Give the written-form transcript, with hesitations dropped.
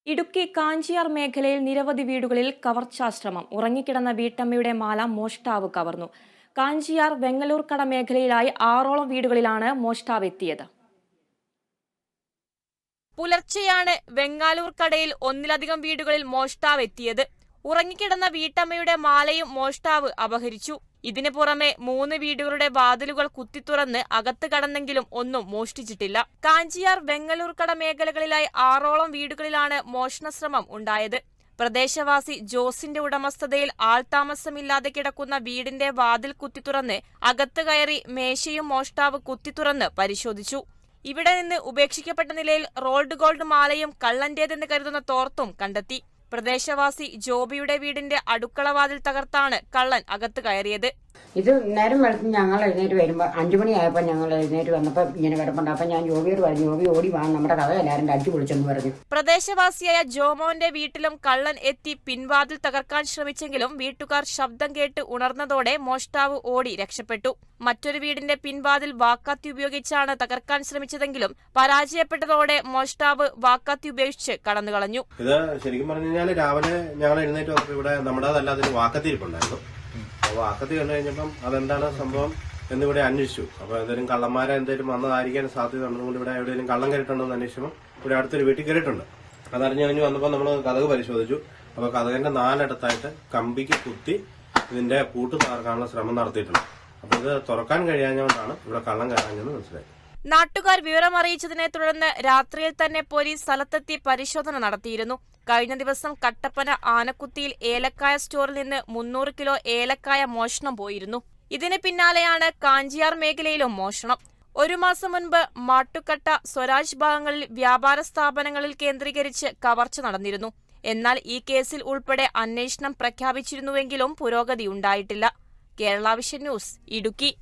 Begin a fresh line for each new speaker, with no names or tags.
ഇടുക്കി കാഞ്ചിയാർ മേഖലയിൽ നിരവധി വീടുകളിൽ കവർച്ചാശ്രമം. ഉറങ്ങിക്കിടന്ന വീട്ടമ്മയുടെ മാല മോഷ്ടാവ് കവർന്നു. കാഞ്ചിയാർ വെങ്ങലൂർക്കട മേഖലയിലായി 6ഓളം വീടുകളിലാണ് മോഷ്ടാവ് എത്തിയത്. പുലർച്ചെയാണ് വെങ്ങാലൂർക്കടയിൽ ഒന്നിലധികം വീടുകളിൽ മോഷ്ടാവ് എത്തിയത്. ഉറങ്ങിക്കിടന്ന വീട്ടമ്മയുടെ മാലയും മോഷ്ടാവ് അപഹരിച്ചു. ഇതിനു പുറമെ 3 വീടുകളുടെ വാതിലുകൾ കുത്തിത്തുറന്ന് അകത്ത് കടന്നെങ്കിലും ഒന്നും മോഷ്ടിച്ചിട്ടില്ല. കാഞ്ചിയാർ വെങ്ങലൂർക്കട മേഖലകളിലായി 6ഓളം വീടുകളിലാണ് മോഷണശ്രമം ഉണ്ടായത്. പ്രദേശവാസി ജോസിന്റെ ഉടമസ്ഥതയിൽ ആൾതാമസമില്ലാതെ കിടക്കുന്ന വീടിന്റെ വാതിൽ കുത്തിത്തുറന്ന് അകത്ത് കയറി മേശയും മോഷ്ടാവ് കുത്തിത്തുറന്ന് പരിശോധിച്ചു. ഇവിടെ നിന്ന് ഉപേക്ഷിക്കപ്പെട്ട നിലയിൽ റോൾഡ് ഗോൾഡ് മാലയും കള്ളന്റേതെന്ന് കരുതുന്ന തോർത്തും കണ്ടെത്തി. പ്രദേശവാസി ജോബിയുടെ വീടിന്റെ അടുക്കളവാതിൽ തകർത്താണ് കള്ളൻ അകത്ത് കയറിയത്.
ഇത് നേരം വെളുത്ത് ഞങ്ങൾ എഴുന്നേറ്റ് വരുമ്പോൾ 5 മണിയായപ്പോൾ ഞങ്ങൾ എഴുന്നേറ്റ് വന്നപ്പോൾ ഇങ്ങനെ കിടപ്പുണ്ട്. അപ്പം ഞാൻ ജോബിയോട് പറഞ്ഞു, ജോബി ഓടി വാ, നമ്മുടെ കഥ എല്ലാവരും അടിച്ചു പൊളിച്ചെന്ന് പറഞ്ഞു.
പ്രദേശവാസിയായ ജോമോന്റെ വീട്ടിലും കള്ളൻ എത്തി പിൻവാതിൽ തകർക്കാൻ ശ്രമിച്ചെങ്കിലും വീട്ടുകാർ ശബ്ദം കേട്ട് ഉണർന്നതോടെ മോഷ്ടാവ് ഓടി രക്ഷപ്പെട്ടു. മറ്റൊരു വീടിന്റെ പിൻവാതിൽ വാക്കാത്തി ഉപയോഗിച്ചാണ് തകർക്കാൻ ശ്രമിച്ചതെങ്കിലും പരാജയപ്പെട്ടതോടെ മോഷ്ടാവ് വാക്കാത്തി ഉപയോഗിച്ച് കടന്നുകളഞ്ഞു.
ഇത് ശരിക്കും പറഞ്ഞു കഴിഞ്ഞാൽ രാവിലെ ഞങ്ങൾ എഴുന്നേറ്റ് വന്നപ്പോൾ ഇവിടെ നമ്മുടെ അതല്ലാതെ വാക്കത്തിരിപ്പുണ്ടായിരുന്നു. വാക്കത്തി കണ്ടു കഴിഞ്ഞപ്പം അതെന്താണ് സംഭവം എന്നിവിടെ അന്വേഷിച്ചു. അപ്പൊ എന്തെങ്കിലും കള്ളന്മാരെ എന്തെങ്കിലും വന്നതായിരിക്കാൻ സാധ്യത ഉണ്ടെന്നുകൊണ്ട് ഇവിടെ എവിടെയെങ്കിലും കള്ളം കയറിയിട്ടുണ്ടോ എന്ന് അന്വേഷിച്ചപ്പോൾ ഇവിടെ അടുത്തൊരു വീട്ടിൽ കയറിയിട്ടുണ്ട്. അതറിഞ്ഞു കഴിഞ്ഞ് വന്നപ്പോൾ നമ്മൾ കതക് പരിശോധിച്ചു. അപ്പൊ കതകിന്റെ 4 ഇടത്തായിട്ട് കമ്പിക്ക് കുത്തി ഇതിന്റെ പൂട്ട് തകർക്കാനുള്ള ശ്രമം നടത്തിയിട്ടുണ്ട്. അപ്പൊ ഇത് തുറക്കാൻ കഴിയാഞ്ഞുകൊണ്ടാണ് ഇവിടെ കള്ളം കയറാഞ്ഞെന്ന് മനസ്സിലായി.
നാട്ടുകാർ വിവരമറിയിച്ചതിനെ തുടർന്ന് രാത്രിയിൽ തന്നെ പോലീസ് സ്ഥലത്തെത്തി പരിശോധന നടത്തിയിരുന്നു. കഴിഞ്ഞ ദിവസം കട്ടപ്പന ആനക്കുത്തിയിൽ ഏലക്കായ സ്റ്റോറിൽ നിന്ന് 300 കിലോ ഏലക്കായ മോഷണം പോയിരുന്നു. ഇതിന് പിന്നാലെയാണ് കാഞ്ചിയാർ മേഖലയിലും മോഷണം. 1 മാസം മുൻപ് മാട്ടുക്കട്ട, സ്വരാജ് ഭാഗങ്ങളിൽ വ്യാപാര സ്ഥാപനങ്ങളിൽ കേന്ദ്രീകരിച്ച് കവർച്ച നടന്നിരുന്നു. എന്നാൽ ഈ കേസിൽ ഉൾപ്പെടെ അന്വേഷണം പ്രഖ്യാപിച്ചിരുന്നുവെങ്കിലും പുരോഗതി ഉണ്ടായിട്ടില്ല. Kerala vision news, Idukki.